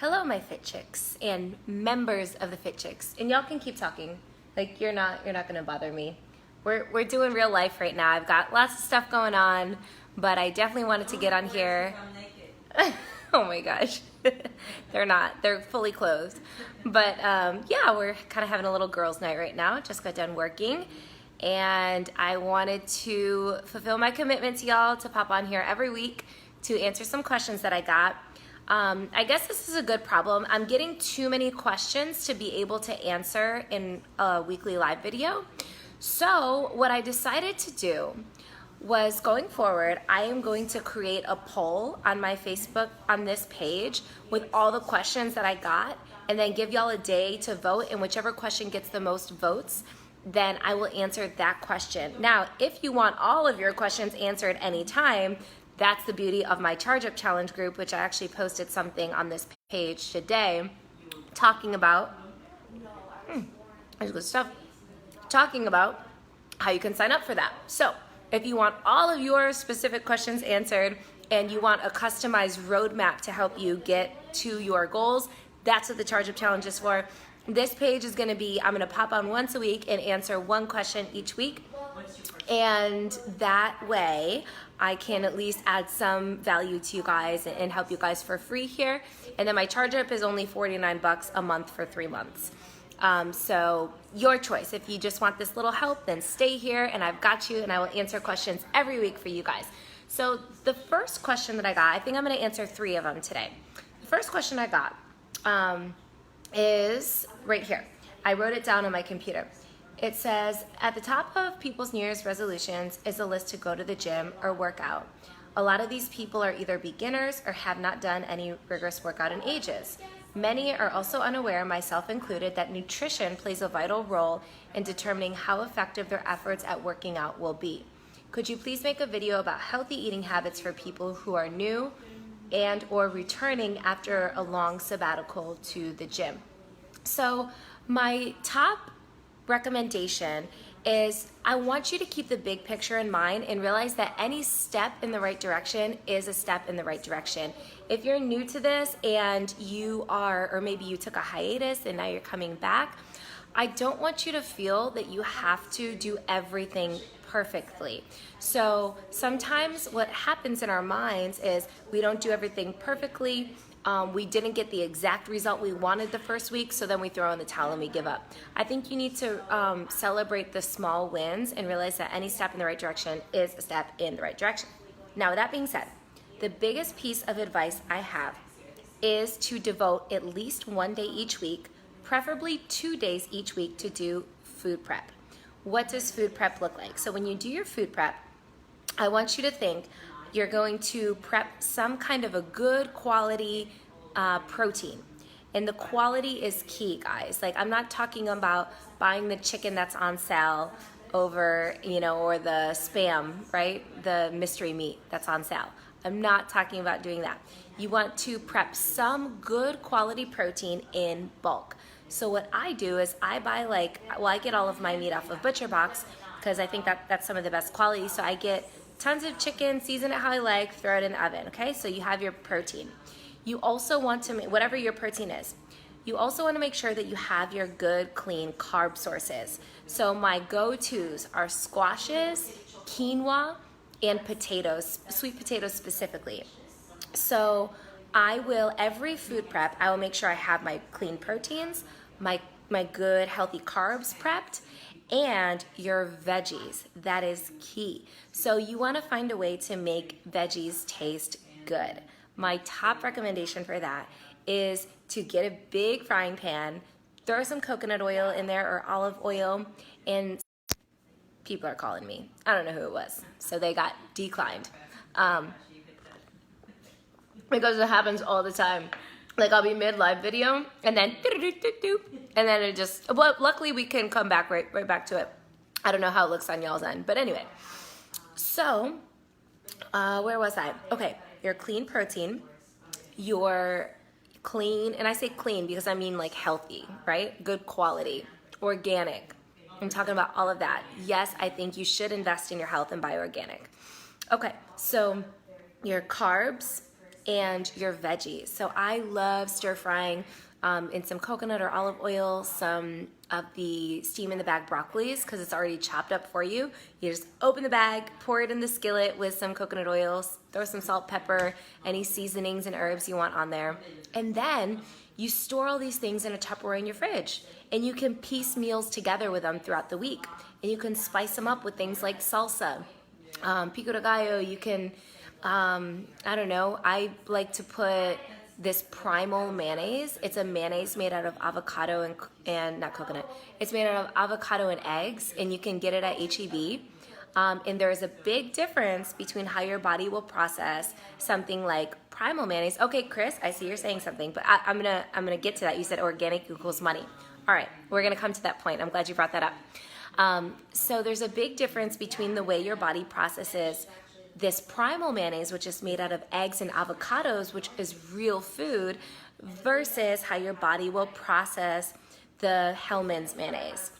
Hello, my Fit Chicks and members of the Fit Chicks. And y'all can keep talking. Like you're not gonna bother me. We're doing real life right now. I've got lots of stuff going on, but I definitely wanted to get on here. Oh my gosh. They're not. They're fully clothed. But yeah, we're kind of having a little girls' night right now. Just got done working. And I wanted to fulfill my commitment to y'all to pop on here every week to answer some questions that I got. I guess this is a good problem. I'm getting too many questions to be able to answer in a weekly live video. So what I decided to do was, going forward, I am going to create a poll on my Facebook, on this page, with all the questions that I got, and then give y'all a day to vote, and whichever question gets the most votes, then I will answer that question. Now, if you want all of your questions answered anytime, that's the beauty of my Charge Up Challenge group, which I actually posted something on this page today talking about, talking about how you can sign up for that. So if you want all of your specific questions answered and you want a customized roadmap to help you get to your goals, that's what the Charge Up Challenge is for. This page is gonna be, I'm gonna pop on once a week and answer one question each week. And that way I can at least add some value to you guys and help you guys for free here. And then my charge up is only $49 a month for 3 months. So your choice. If you just want this little help, then stay here and I've got you, and I will answer questions every week for you guys. So the first question that I got, I think I'm gonna answer 3 of them today. The first question I got is right here. I wrote it down on my computer. It says, at the top of people's New Year's resolutions is a list to go to the gym or work out. A lot of these people are either beginners or have not done any rigorous workout in ages. Many are also unaware, myself included, that nutrition plays a vital role in determining how effective their efforts at working out will be. Could you please make a video about healthy eating habits for people who are new and or returning after a long sabbatical to the gym? So my top recommendation is, I want you to keep the big picture in mind and realize that any step in the right direction is a step in the right direction. If you're new to this and you are, or maybe you took a hiatus and now you're coming back, I don't want you to feel that you have to do everything perfectly. So sometimes what happens in our minds is we don't do everything perfectly. We didn't get the exact result we wanted the first week, so then we throw in the towel and we give up. I think you need to celebrate the small wins and realize that any step in the right direction is a step in the right direction. Now, with that being said, the biggest piece of advice I have is to devote at least one day each week, preferably 2 days each week, to do food prep. What does food prep look like? So when you do your food prep, I want you to think you're going to prep some kind of a good quality protein. And the quality is key, guys. Like, I'm not talking about buying the chicken that's on sale over, or the Spam, right? The mystery meat that's on sale. I'm not talking about doing that. You want to prep some good quality protein in bulk. So what I do is I buy I get all of my meat off of Butcher Box because I think that's some of the best quality. So I get tons of chicken, season it how I like, throw it in the oven, okay? So you have your protein. You also want to make, whatever your protein is, you also want to make sure that you have your good, clean carb sources. So my go-tos are squashes, quinoa, and potatoes, sweet potatoes specifically. So I will, every food prep, I will make sure I have my clean proteins, my good, healthy carbs prepped, and your veggies. That is key. So you want to find a way to make veggies taste good. My top recommendation for that is to get a big frying pan, throw some coconut oil in there or olive oil, and people are calling me. I don't know who it was, so they got declined. Because it happens all the time. Like, I'll be mid-live video, and then it just, well, luckily we can come back right back to it. I don't know how it looks on y'all's end, but anyway. So, where was I? Okay, your clean protein, your clean, and I say clean because I mean like healthy, right? Good quality, organic. I'm talking about all of that. Yes, I think you should invest in your health and buy organic. Okay, so your carbs and your veggies. So I love stir frying in some coconut or olive oil, some of the steam in the bag broccolis, because it's already chopped up for you. You just open the bag, pour it in the skillet with some coconut oil, throw some salt, pepper, any seasonings and herbs you want on there. And then you store all these things in a Tupperware in your fridge, and you can piece meals together with them throughout the week. And you can spice them up with things like salsa, pico de gallo. You can, I don't know, I like to put this primal mayonnaise. It's a mayonnaise made out of avocado and not coconut. It's made out of avocado and eggs, and you can get it at HEB. And there is a big difference between how your body will process something like primal mayonnaise. Okay, Chris, I see you're saying something, but I'm gonna get to that. You said organic equals money. All right, we're gonna come to that point. I'm glad you brought that up. So there's a big difference between the way your body processes this primal mayonnaise, which is made out of eggs and avocados, which is real food, versus how your body will process the Hellmann's mayonnaise.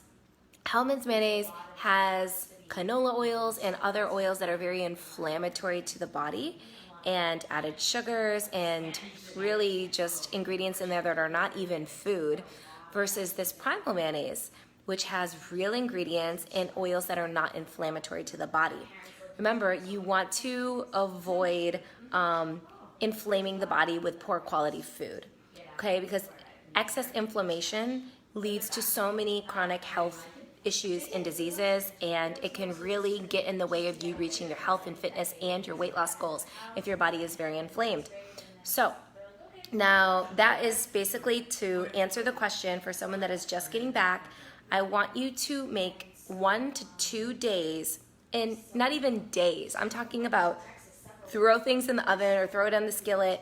Hellmann's mayonnaise has canola oils and other oils that are very inflammatory to the body, and added sugars and really just ingredients in there that are not even food, versus this primal mayonnaise, which has real ingredients and oils that are not inflammatory to the body. Remember, you want to avoid inflaming the body with poor quality food, okay? Because excess inflammation leads to so many chronic health issues and diseases, and it can really get in the way of you reaching your health and fitness and your weight loss goals if your body is very inflamed. So now that is basically to answer the question for someone that is just getting back. I want you to make 1 to 2 days, and not even days, I'm talking about throw things in the oven or throw it on the skillet,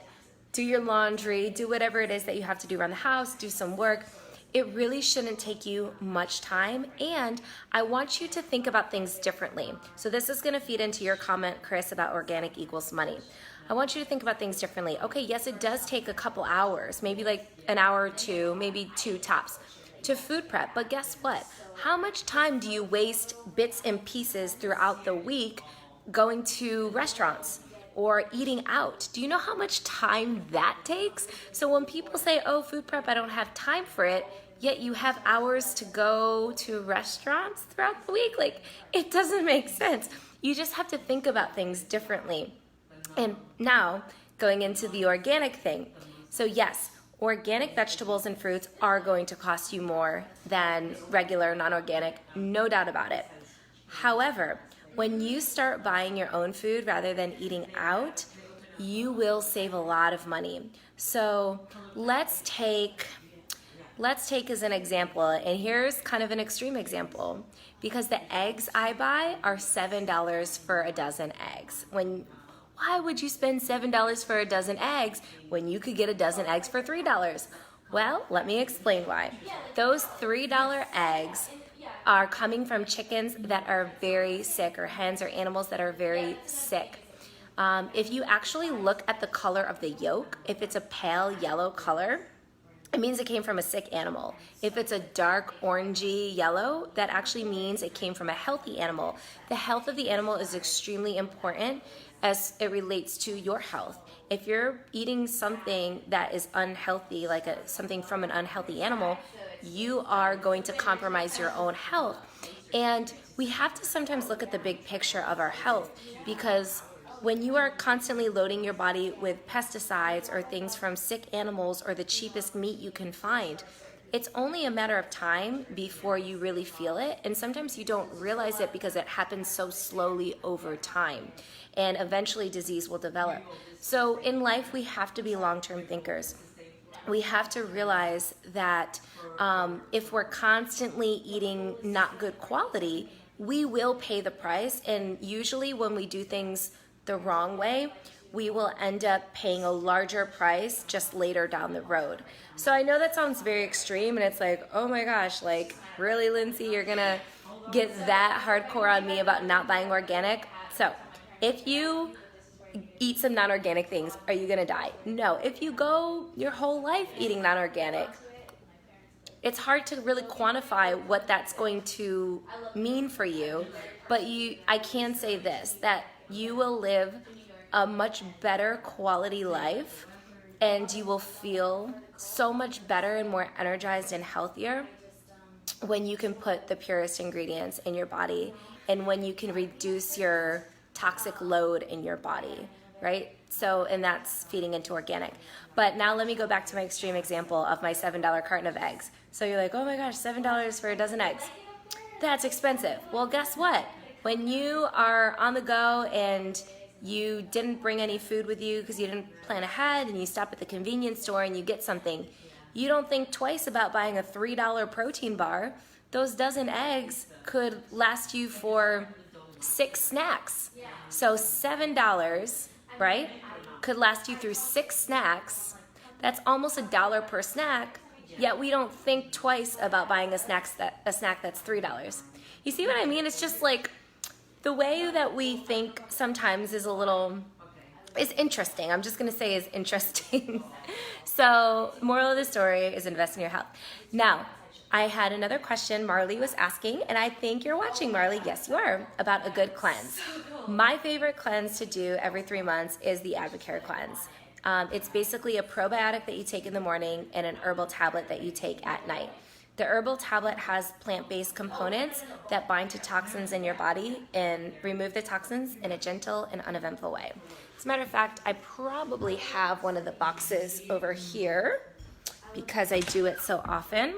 do your laundry, do whatever it is that you have to do around the house, do some work. It really shouldn't take you much time, and I want you to think about things differently. So this is gonna feed into your comment, Chris, about organic equals money. I want you to think about things differently. Okay, yes, it does take a couple hours, maybe like an hour or two, maybe 2 tops, to food prep, but guess what? How much time do you waste bits and pieces throughout the week going to restaurants or eating out? Do you know how much time that takes? So when people say, oh, food prep, I don't have time for it, yet you have hours to go to restaurants throughout the week, like, it doesn't make sense. You just have to think about things differently. And now, going into the organic thing. So yes, organic vegetables and fruits are going to cost you more than regular non-organic, no doubt about it. However, when you start buying your own food rather than eating out, you will save a lot of money. So let's take as an example, and here's kind of an extreme example, because the eggs I buy are $7 for a dozen eggs. Why would you spend $7 for a dozen eggs when you could get a dozen eggs for $3? Well, let me explain why. Those $3 eggs are coming from chickens that are very sick, or hens or animals that are very sick. If you actually look at the color of the yolk, if it's a pale yellow color, it means it came from a sick animal. If it's a dark orangey yellow, that actually means it came from a healthy animal. The health of the animal is extremely important as it relates to your health. If you're eating something that is unhealthy, like something from an unhealthy animal, you are going to compromise your own health. And we have to sometimes look at the big picture of our health, because when you are constantly loading your body with pesticides or things from sick animals or the cheapest meat you can find, it's only a matter of time before you really feel it. And sometimes you don't realize it because it happens so slowly over time. And eventually disease will develop. So in life, we have to be long-term thinkers. We have to realize that if we're constantly eating not good quality, we will pay the price. And usually when we do things the wrong way, we will end up paying a larger price just later down the road. So I know that sounds very extreme, and it's like, oh my gosh, like, really, Lindsay, you're gonna get that hardcore on me about not buying organic? So if you eat some non-organic things, are you gonna die? No. If you go your whole life eating non-organic, it's hard to really quantify what that's going to mean for you, but I can say this, that you will live a much better quality life, and you will feel so much better and more energized and healthier when you can put the purest ingredients in your body and when you can reduce your toxic load in your body, right? So, and that's feeding into organic. But now let me go back to my extreme example of my $7 carton of eggs. So you're like, oh my gosh, $7 for a dozen eggs. That's expensive. Well, guess what? When you are on the go and you didn't bring any food with you because you didn't plan ahead, and you stop at the convenience store and you get something, you don't think twice about buying a $3 protein bar. Those dozen eggs could last you for 6 snacks. So $7, right, could last you through 6 snacks. That's almost $1 per snack, yet we don't think twice about buying a snack that's $3. You see what I mean? It's just like the way that we think sometimes is interesting. I'm just going to say is interesting. So, moral of the story is invest in your health. Now, I had another question Marley was asking, and I think you're watching, Marley. Yes, you are, about a good cleanse. My favorite cleanse to do every 3 months is the Advocare cleanse. It's basically a probiotic that you take in the morning and an herbal tablet that you take at night. The herbal tablet has plant-based components that bind to toxins in your body and remove the toxins in a gentle and uneventful way. As a matter of fact, I probably have one of the boxes over here because I do it so often.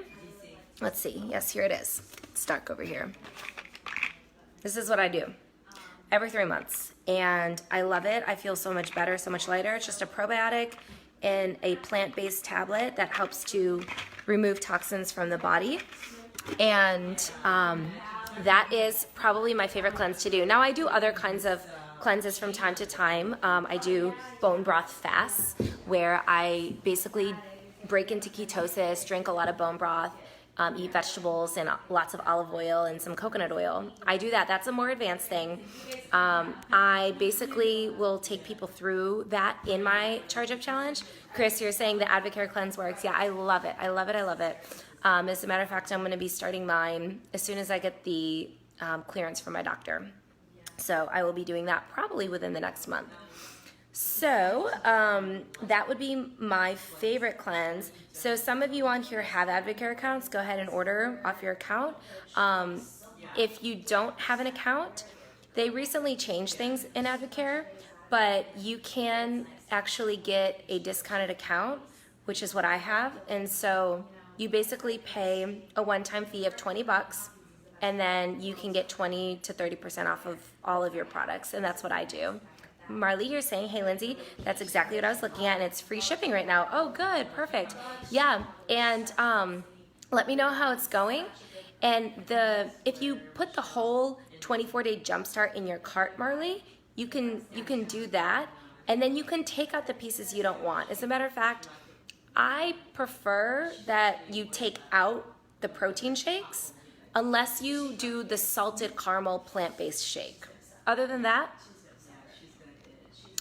Let's see. Yes, here it is. It's dark over here. This is what I do every 3 months, and I love it. I feel so much better, so much lighter. It's just a probiotic and a plant-based tablet that helps to remove toxins from the body, and that is probably my favorite cleanse to do. Now, I do other kinds of cleanses from time to time. I do bone broth fasts where I basically break into ketosis, drink a lot of bone broth, eat vegetables and lots of olive oil and some coconut oil. I do that. That's a more advanced thing. I basically will take people through that in my Charge Up Challenge. Chris, you're saying the Advocare cleanse works. Yeah, I love it. I love it. I love it. As a matter of fact, I'm going to be starting mine as soon as I get the clearance from my doctor. So I will be doing that probably within the next month. So that would be my favorite cleanse. So some of you on here have Advocare accounts. Go ahead and order off your account. If you don't have an account, they recently changed things in Advocare, but you can actually get a discounted account, which is what I have. And so you basically pay a one-time fee of $20, and then you can get 20 to 30% off of all of your products, and that's what I do. Marley, you're saying, hey, Lindsay, that's exactly what I was looking at, and it's free shipping right now. Oh, good, perfect. Yeah, and let me know how it's going. And if you put the whole 24-day jumpstart in your cart, Marley, you can do that, and then you can take out the pieces you don't want. As a matter of fact, I prefer that you take out the protein shakes unless you do the salted caramel plant-based shake. Other than that,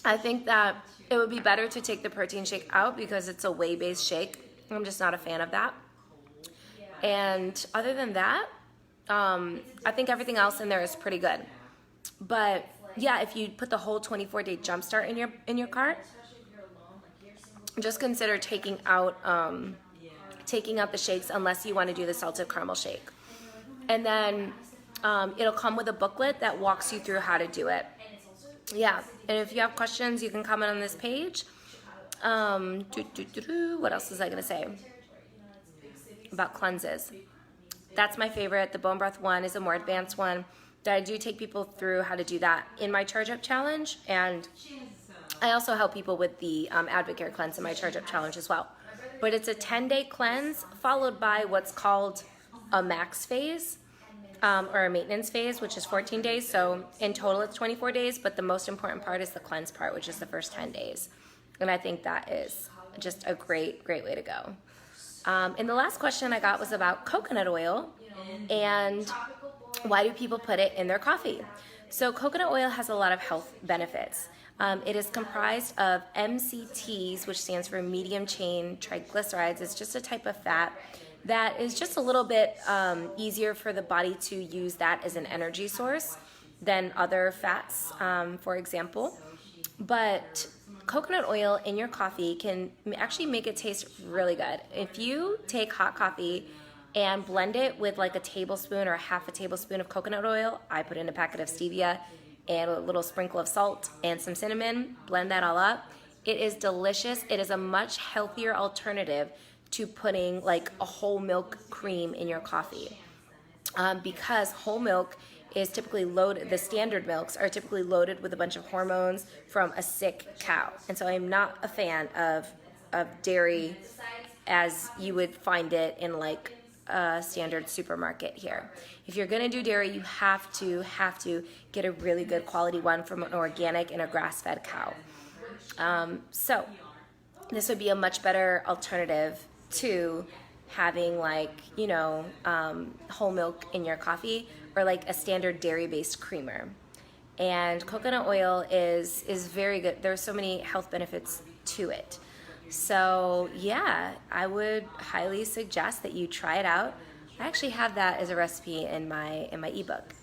I think that it would be better to take the protein shake out because it's a whey-based shake. I'm just not a fan of that. And other than that, I think everything else in there is pretty good. But yeah, if you put the whole 24-day jumpstart in your cart, just consider taking out the shakes unless you want to do the salted caramel shake. And then it'll come with a booklet that walks you through how to do it. Yeah, and if you have questions, you can comment on this page. What else was I going to say about cleanses? That's my favorite. The bone broth one is a more advanced one that I do take people through how to do that in my Charge Up Challenge. And I also help people with the Advocare cleanse in my Charge Up Challenge as well. But it's a 10-day cleanse followed by what's called a max phase. Or a maintenance phase, which is 14 days. So in total, it's 24 days, but the most important part is the cleanse part, which is the first 10 days. And I think that is just a great, great way to go. And the last question I got was about coconut oil and why do people put it in their coffee? So coconut oil has a lot of health benefits. It is comprised of MCTs, which stands for medium chain triglycerides. It's just a type of fat that is just a little bit easier for the body to use that as an energy source than other fats, for example. But coconut oil in your coffee can actually make it taste really good. If you take hot coffee and blend it with like a tablespoon or half a tablespoon of coconut oil, I put in a packet of stevia and a little sprinkle of salt and some cinnamon, blend that all up. It is delicious. It is a much healthier alternative to putting like a whole milk cream in your coffee. Because whole milk is typically loaded, the standard milks are typically loaded with a bunch of hormones from a sick cow. And so I'm not a fan of dairy as you would find it in like a standard supermarket here. If you're gonna do dairy, you have to get a really good quality one from an organic and a grass-fed cow. So this would be a much better alternative to having like, you know, whole milk in your coffee or like a standard dairy-based creamer. And coconut oil is very good. There's so many health benefits to it. So yeah, I would highly suggest that you try it out. I actually have that as a recipe in my ebook.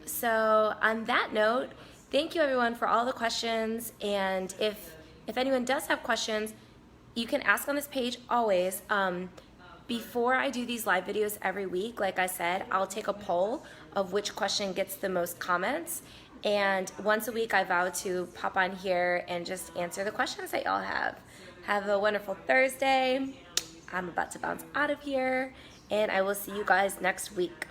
So on that note, thank you everyone for all the questions. And if anyone does have questions, you can ask on this page always. Before I do these live videos every week, like I said, I'll take a poll of which question gets the most comments. And once a week, I vow to pop on here and just answer the questions that y'all have. Have a wonderful Thursday. I'm about to bounce out of here, and I will see you guys next week.